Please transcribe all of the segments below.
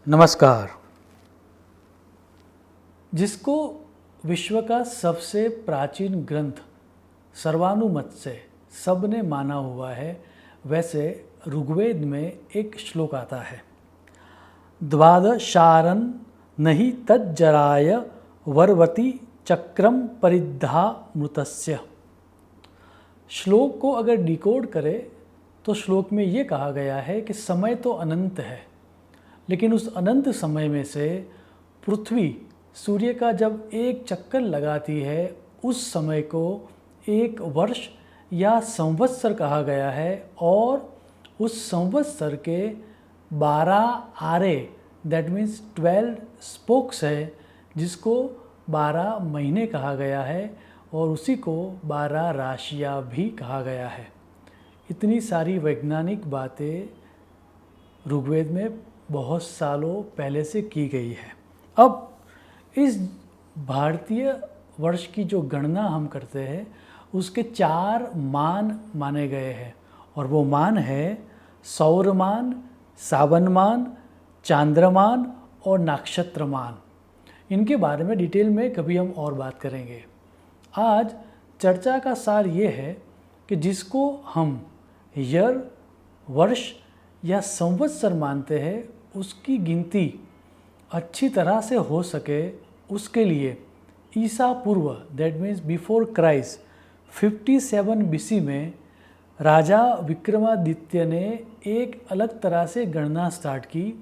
नमस्कार। जिसको विश्व का सबसे प्राचीन ग्रंथ सर्वानुमत से सबने माना हुआ है, वैसे ऋग्वेद में एक श्लोक आता है, द्वादशारन नहि तज्जराय वर्वति चक्रम परिद्धा मृतस्य। श्लोक को अगर डिकोड करें तो श्लोक में ये कहा गया है कि समय तो अनंत है, लेकिन उस अनंत समय में से पृथ्वी सूर्य का जब एक चक्कर लगाती है उस समय को एक वर्ष या संवत्सर कहा गया है, और उस संवत्सर के 12 आरे दैट मीन्स 12 स्पोक्स है, जिसको 12 महीने कहा गया है और उसी को 12 राशियाँ भी कहा गया है। इतनी सारी वैज्ञानिक बातें ऋग्वेद में बहुत सालों पहले से की गई है। अब इस भारतीय वर्ष की जो गणना हम करते हैं उसके 4 मान माने गए हैं, और वो मान है सौरमान, सावनमान, चांद्रमान और नक्षत्रमान। इनके बारे में डिटेल में कभी हम और बात करेंगे। आज चर्चा का सार ये है कि जिसको हम ईयर, वर्ष या संवत्सर मानते हैं, उसकी गिनती अच्छी तरह से हो सके उसके लिए ईसा पूर्व that means before Christ 57 BC में राजा विक्रमादित्य ने एक अलग तरह से गणना स्टार्ट की,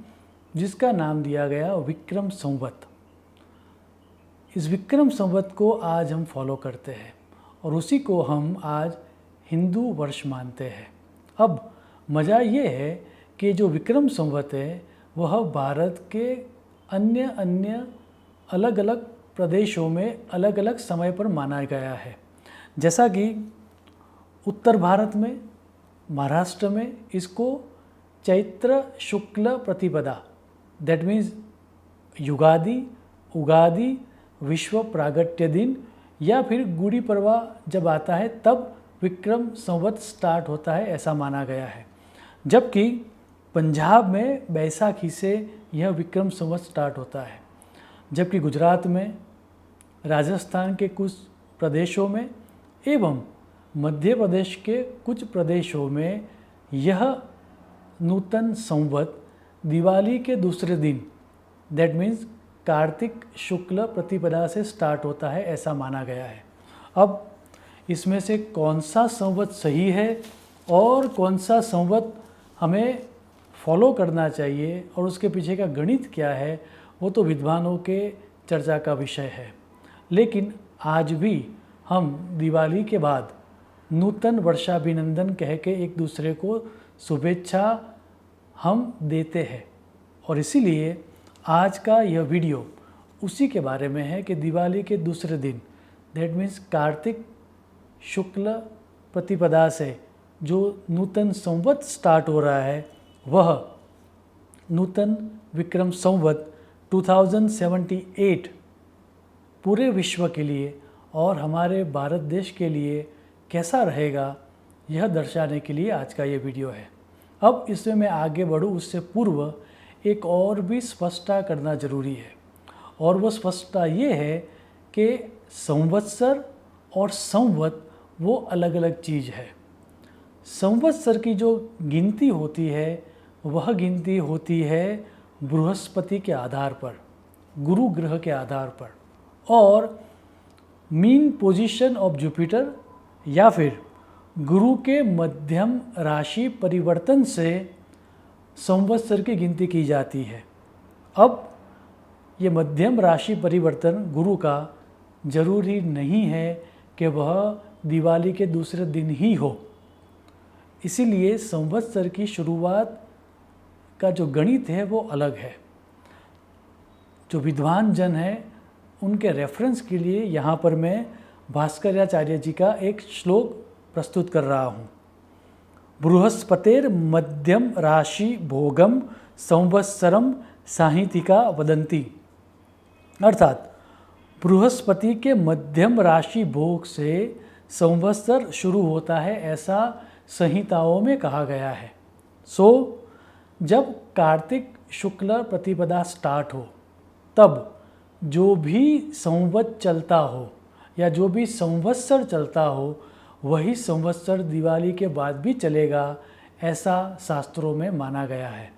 जिसका नाम दिया गया विक्रम संवत। इस विक्रम संवत को आज हम फॉलो करते हैं और उसी को हम आज हिंदू वर्ष मानते हैं। अब मज़ा ये है कि जो विक्रम संवत है वह भारत के अन्य अलग अलग प्रदेशों में अलग अलग समय पर माना गया है। जैसा कि उत्तर भारत में, महाराष्ट्र में इसको चैत्र शुक्ल प्रतिपदा दैट मीन्स युगादि, उगादि, विश्व प्रागट्य दिन या फिर गुड़ी पड़वा जब आता है तब विक्रम संवत स्टार्ट होता है, ऐसा माना गया है। जबकि पंजाब में बैसाखी से यह विक्रम संवत स्टार्ट होता है, जबकि गुजरात में, राजस्थान के कुछ प्रदेशों में एवं मध्य प्रदेश के कुछ प्रदेशों में यह नूतन संवत दिवाली के दूसरे दिन दैट मीन्स कार्तिक शुक्ल प्रतिपदा से स्टार्ट होता है, ऐसा माना गया है। अब इसमें से कौन सा संवत सही है और कौन सा संवत हमें फॉलो करना चाहिए और उसके पीछे का गणित क्या है, वो तो विद्वानों के चर्चा का विषय है। लेकिन आज भी हम दिवाली के बाद नूतन वर्षाभिनंदन कह के एक दूसरे को शुभेच्छा हम देते हैं, और इसीलिए आज का यह वीडियो उसी के बारे में है कि दिवाली के दूसरे दिन दैट मीन्स कार्तिक शुक्ल प्रतिपदा से जो नूतन संवत स्टार्ट हो रहा है वह नूतन विक्रम संवत 2078 पूरे विश्व के लिए और हमारे भारत देश के लिए कैसा रहेगा, यह दर्शाने के लिए आज का ये वीडियो है। अब इसमें मैं आगे बढ़ूँ उससे पूर्व एक और भी स्पष्टता करना जरूरी है, और वो स्पष्टता ये है कि संवत्सर और संवत वो अलग अलग चीज़ है। संवत्सर की जो गिनती होती है वह गिनती होती है बृहस्पति के आधार पर, गुरु ग्रह के आधार पर, और मीन पोजीशन ऑफ जुपिटर या फिर गुरु के मध्यम राशि परिवर्तन से संवत्सर की गिनती की जाती है। अब ये मध्यम राशि परिवर्तन गुरु का जरूरी नहीं है कि वह दिवाली के दूसरे दिन ही हो, इसीलिए संवत्सर की शुरुआत का जो गणित है वो अलग है। जो विद्वान जन हैं उनके रेफरेंस के लिए यहाँ पर मैं भास्कराचार्य जी का एक श्लोक प्रस्तुत कर रहा हूँ। बृहस्पतेर मध्यम राशि भोगम संवत्सरम साहितिका वदंती, अर्थात बृहस्पति के मध्यम राशि भोग से संवत्सर शुरू होता है, ऐसा संहिताओं में कहा गया है। जब कार्तिक शुक्ल प्रतिपदा स्टार्ट हो तब जो भी संवत चलता हो या जो भी संवत्सर चलता हो वही संवत्सर दिवाली के बाद भी चलेगा, ऐसा शास्त्रों में माना गया है।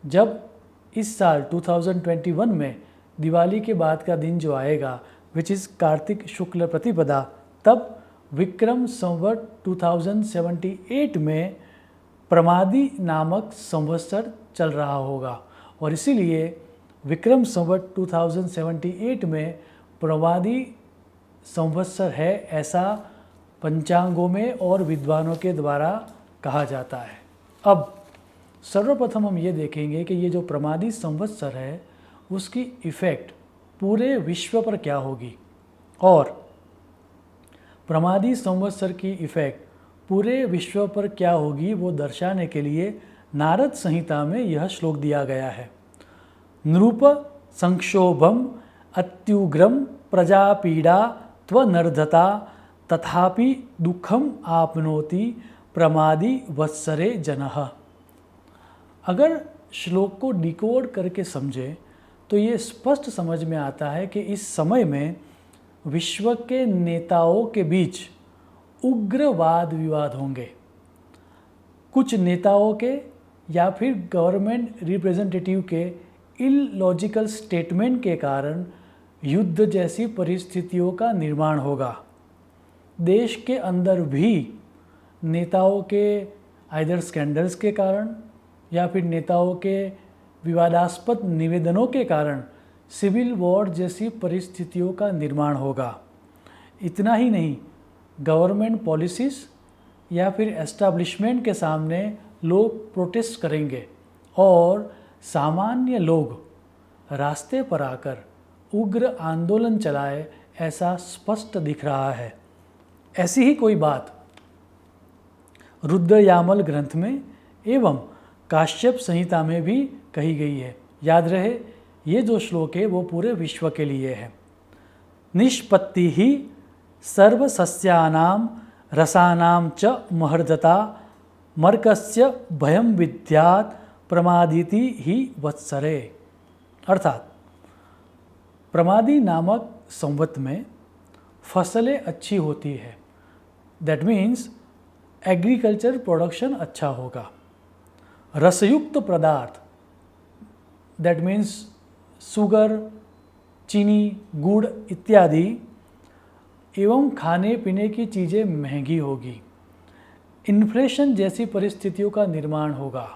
जब इस साल 2021 में दिवाली के बाद का दिन जो आएगा विच इज़ कार्तिक शुक्ल प्रतिपदा, तब विक्रम संवत 2078 में प्रमादी नामक संवत्सर चल रहा होगा और इसीलिए विक्रम संवत 2078 में प्रमादी संवत्सर है, ऐसा पंचांगों में और विद्वानों के द्वारा कहा जाता है। अब सर्वप्रथम हम ये देखेंगे कि ये जो प्रमादी संवत्सर है उसकी इफ़ेक्ट पूरे विश्व पर क्या होगी और प्रमादी संवत्सर की इफ़ेक्ट पूरे विश्व पर क्या होगी वो दर्शाने के लिए नारद संहिता में यह श्लोक दिया गया है। नृप संक्षोभम अत्युग्रम प्रजापीड़ा त्वनर्धता तथापि दुखम आपनोति प्रमादी वत्सरे जनः। अगर श्लोक को डिकोड करके समझें तो ये स्पष्ट समझ में आता है कि इस समय में विश्व के नेताओं के बीच उग्र वाद विवाद होंगे। कुछ नेताओं के या फिर गवर्नमेंट रिप्रेजेंटेटिव के इलॉजिकल स्टेटमेंट के कारण युद्ध जैसी परिस्थितियों का निर्माण होगा। देश के अंदर भी नेताओं के आइदर स्कैंडल्स के कारण या फिर नेताओं के विवादास्पद निवेदनों के कारण सिविल वॉर जैसी परिस्थितियों का निर्माण होगा। इतना ही नहीं, गवर्नमेंट पॉलिसीज़ या फिर एस्टैब्लिशमेंट के सामने लोग प्रोटेस्ट करेंगे और सामान्य लोग रास्ते पर आकर उग्र आंदोलन चलाए, ऐसा स्पष्ट दिख रहा है। ऐसी ही कोई बात रुद्रयामल ग्रंथ में एवं काश्यप संहिता में भी कही गई है। याद रहे, ये जो श्लोक है वो पूरे विश्व के लिए है। निष्पत्ति ही सर्वसस्यानां रसानां च महर्दता मर्कस्य भयं विद्यात् प्रमादिति ही वत्सरे। अर्थात प्रमादी नामक संवत में फसलें अच्छी होती है, दैट मीन्स एग्रीकल्चर प्रोडक्शन अच्छा होगा। रसयुक्त पदार्थ, दैट मीन्स शुगर, चीनी, गुड़ इत्यादि एवं खाने पीने की चीज़ें महंगी होगी। इन्फ्लेशन जैसी परिस्थितियों का निर्माण होगा।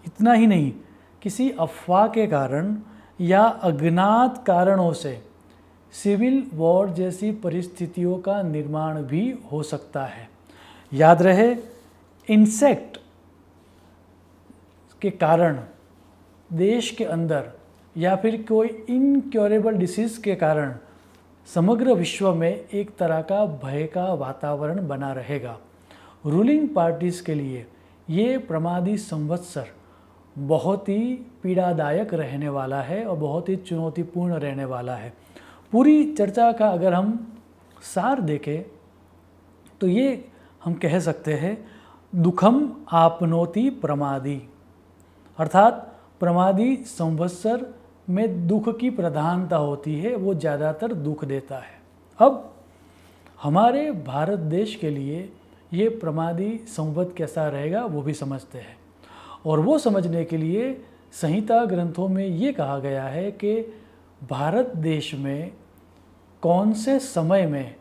इतना ही नहीं, किसी अफवाह के कारण या अज्ञात कारणों से सिविल वॉर जैसी परिस्थितियों का निर्माण भी हो सकता है। याद रहे, इंसेक्ट के कारण देश के अंदर या फिर कोई इनक्योरेबल डिसीज़ के कारण समग्र विश्व में एक तरह का भय का वातावरण बना रहेगा। रूलिंग पार्टीज़ के लिए ये प्रमादी संवत्सर बहुत ही पीड़ादायक रहने वाला है और बहुत ही चुनौतीपूर्ण रहने वाला है। पूरी चर्चा का अगर हम सार देखें तो ये हम कह सकते हैं, दुखम आपनोति प्रमादी, अर्थात प्रमादी संवत्सर में दुख की प्रधानता होती है, वो ज़्यादातर दुख देता है। अब हमारे भारत देश के लिए ये प्रमादी संवत कैसा रहेगा वो भी समझते हैं, और वो समझने के लिए संहिता ग्रंथों में ये कहा गया है कि भारत देश में कौन से समय में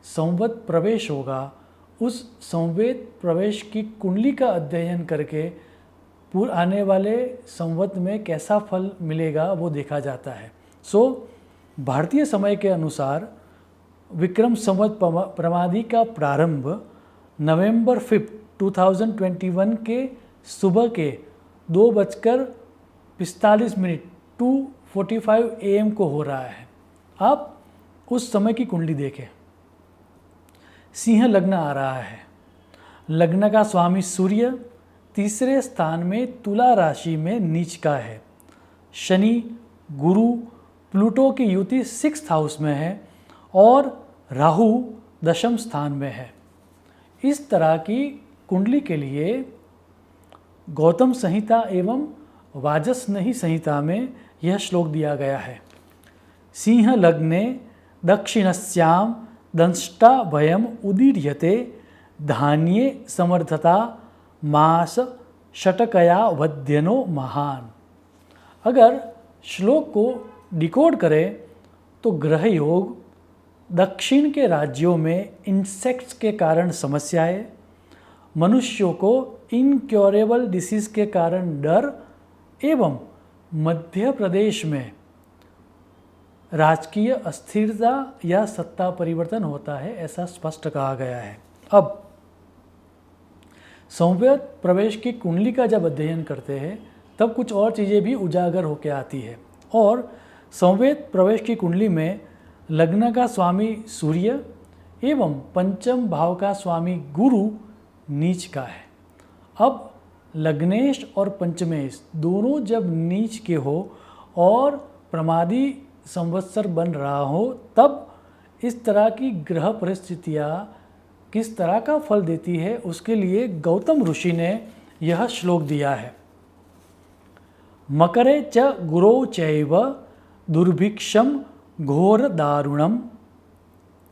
संवत प्रवेश होगा, उस संवत प्रवेश की कुंडली का अध्ययन करके आने वाले संवत में कैसा फल मिलेगा वो देखा जाता है। भारतीय समय के अनुसार विक्रम संवत प्रमादी का प्रारंभ नवंबर 5, 2021 के सुबह के 2:45 2:45 AM को हो रहा है। आप उस समय की कुंडली देखें। सिंह लग्न आ रहा है। लग्न का स्वामी सूर्य तीसरे स्थान में तुला राशि में नीच का है। शनि, गुरु, प्लूटो की युति 6th हाउस में है और राहु 10th स्थान में है। इस तरह की कुंडली के लिए गौतम संहिता एवं वाजस्नेही संहिता में यह श्लोक दिया गया है। सिंह लग्ने दक्षिणस्याम दंष्टा भयम उदीर्यते धान्ये समर्थता मास षटकया वध्यनो महान। अगर श्लोक को डिकोड करें तो ग्रह योग, दक्षिण के राज्यों में इंसेक्ट्स के कारण समस्याएं, मनुष्यों को इनक्योरेबल डिसीज के कारण डर एवं मध्य प्रदेश में राजकीय अस्थिरता या सत्ता परिवर्तन होता है, ऐसा स्पष्ट कहा गया है। अब संवेद प्रवेश की कुंडली का जब अध्ययन करते हैं तब कुछ और चीज़ें भी उजागर होकर आती है। और संवेद प्रवेश की कुंडली में लग्न का स्वामी सूर्य एवं पंचम भाव का स्वामी गुरु नीच का है। अब लग्नेश और पंचमेश दोनों जब नीच के हो और प्रमादी संवत्सर बन रहा हो, तब इस तरह की ग्रह परिस्थितियाँ किस तरह का फल देती है, उसके लिए गौतम ऋषि ने यह श्लोक दिया है। मकरे च गुरौ चैव दुर्भिक्षम घोर दारुणम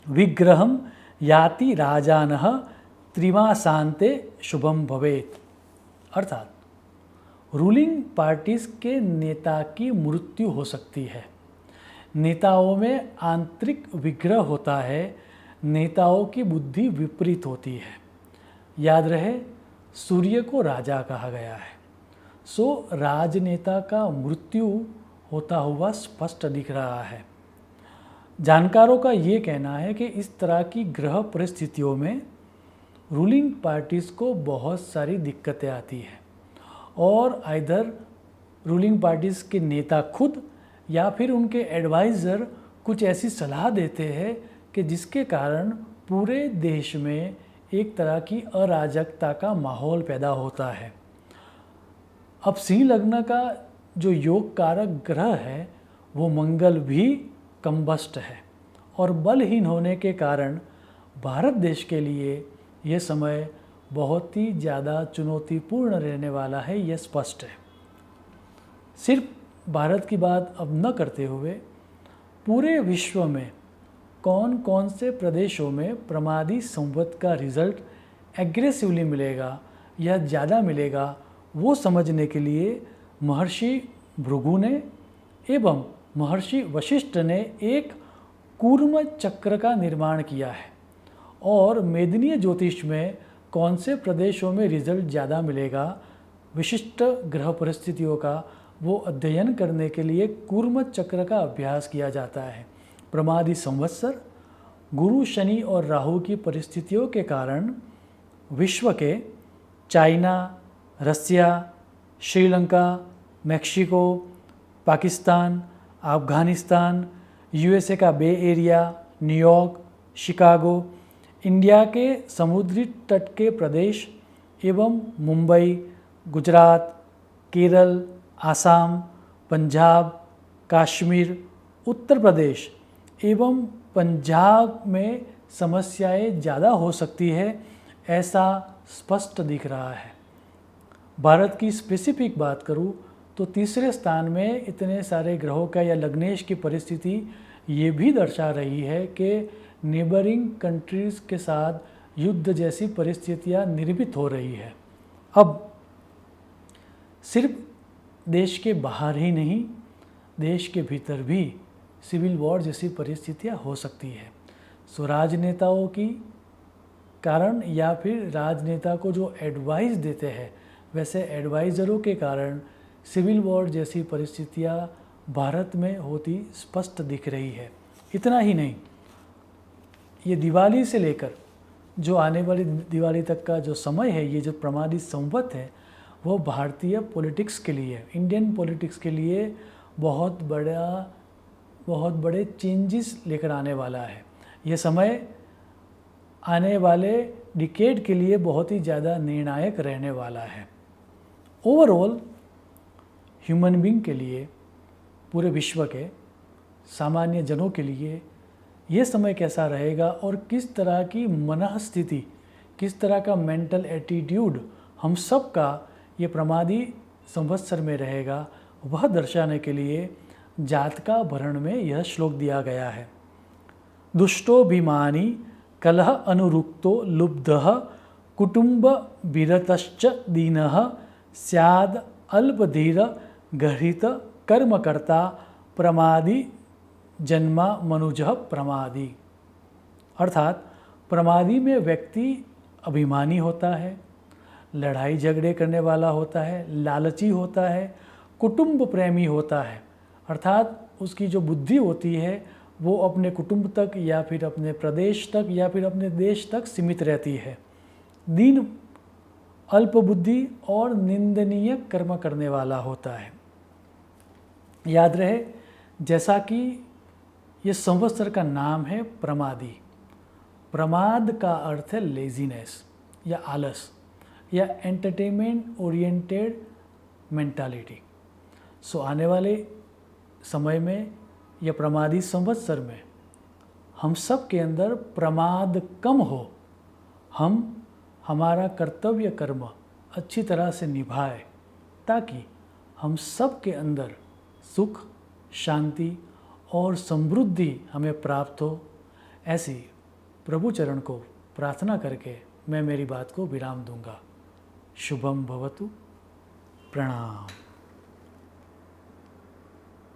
विग्रहम याति राजानः त्रिमासान्ते शुभम भवेत्। अर्थात रूलिंग पार्टीज के नेता की मृत्यु हो सकती है, नेताओं में आंतरिक विग्रह होता है, नेताओं की बुद्धि विपरीत होती है। याद रहे, सूर्य को राजा कहा गया है, सो राजनेता का मृत्यु होता हुआ स्पष्ट दिख रहा है। जानकारों का ये कहना है कि इस तरह की ग्रह परिस्थितियों में रूलिंग पार्टीज को बहुत सारी दिक्कतें आती हैं और आइदर रूलिंग पार्टीज के नेता खुद या फिर उनके एडवाइज़र कुछ ऐसी सलाह देते हैं कि जिसके कारण पूरे देश में एक तरह की अराजकता का माहौल पैदा होता है। अब सिंह लग्न का जो योग कारक ग्रह है वो मंगल भी कंबस्ट है और बलहीन होने के कारण भारत देश के लिए ये समय बहुत ही ज़्यादा चुनौतीपूर्ण रहने वाला है, यह स्पष्ट है। सिर्फ भारत की बात अब न करते हुए पूरे विश्व में कौन कौन से प्रदेशों में प्रमादी संवत का रिजल्ट एग्रेसिवली मिलेगा या ज़्यादा मिलेगा, वो समझने के लिए महर्षि भृगु ने एवं महर्षि वशिष्ठ ने एक कूर्म चक्र का निर्माण किया है और मेदिनीय ज्योतिष में कौन से प्रदेशों में रिजल्ट ज़्यादा मिलेगा, विशिष्ट ग्रह परिस्थितियों का वो अध्ययन करने के लिए कूर्म चक्र का अभ्यास किया जाता है। प्रमादी संवत्सर गुरु, शनि और राहु की परिस्थितियों के कारण विश्व के चाइना, रसिया, श्रीलंका, मैक्सिको, पाकिस्तान, अफगानिस्तान, यूएसए का बे एरिया, न्यूयॉर्क, शिकागो, इंडिया के समुद्री तट के प्रदेश एवं मुंबई, गुजरात, केरल, आसाम, पंजाब, कश्मीर, उत्तर प्रदेश एवं पंजाब में समस्याएं ज़्यादा हो सकती है, ऐसा स्पष्ट दिख रहा है। भारत की स्पेसिफिक बात करूं तो तीसरे स्थान में इतने सारे ग्रहों का या लग्नेश की परिस्थिति ये भी दर्शा रही है कि नेबरिंग कंट्रीज़ के साथ युद्ध जैसी परिस्थितियां निर्मित हो रही है। अब सिर्फ देश के बाहर ही नहीं, देश के भीतर भी सिविल वॉर जैसी परिस्थितियां हो सकती है। सो राजनेताओं की कारण या फिर राजनेता को जो एडवाइस देते हैं वैसे एडवाइज़रों के कारण सिविल वॉर जैसी परिस्थितियां भारत में होती स्पष्ट दिख रही है। इतना ही नहीं, ये दिवाली से लेकर जो आने वाली दिवाली तक का जो समय है, ये जो प्रमादी संवत है, वो भारतीय पॉलिटिक्स के लिए, इंडियन पॉलिटिक्स के लिए बहुत बड़े चेंजेस लेकर आने वाला है। ये समय आने वाले डिकेड के लिए बहुत ही ज़्यादा निर्णायक रहने वाला है। ओवरऑल ह्यूमन बीइंग के लिए, पूरे विश्व के सामान्य जनों के लिए ये समय कैसा रहेगा और किस तरह की मनः स्थिति, किस तरह का मेंटल एटीट्यूड हम सब का ये प्रमादी संवत्सर में रहेगा, वह दर्शाने के लिए जातका भरण में यह श्लोक दिया गया है। दुष्टोभिमानी कलह अनुरुक्तो लुब्धः कुटुंब विरतश्च दीनः स्याद अल्पधीर गृहीत कर्मकर्ता प्रमादी जन्मा मनुजः प्रमादी। अर्थात प्रमादी में व्यक्ति अभिमानी होता है, लड़ाई झगड़े करने वाला होता है, लालची होता है, कुटुंब प्रेमी होता है। अर्थात उसकी जो बुद्धि होती है वो अपने कुटुंब तक या फिर अपने प्रदेश तक या फिर अपने देश तक सीमित रहती है। दीन, अल्प बुद्धि और निंदनीय कर्म करने वाला होता है। याद रहे, जैसा कि ये संवत्सर का नाम है प्रमादी। प्रमाद का अर्थ है लेजीनेस या आलस या एंटरटेनमेंट ओरिएंटेड मेंटालिटी। सो आने वाले समय में या प्रमादी संवत्सर में हम सब के अंदर प्रमाद कम हो, हम हमारा कर्तव्य कर्म अच्छी तरह से निभाएं, ताकि हम सब के अंदर सुख, शांति और समृद्धि हमें प्राप्त हो। ऐसी प्रभु चरण को प्रार्थना करके मैं मेरी बात को विराम दूंगा। शुभम भवतु। प्रणाम।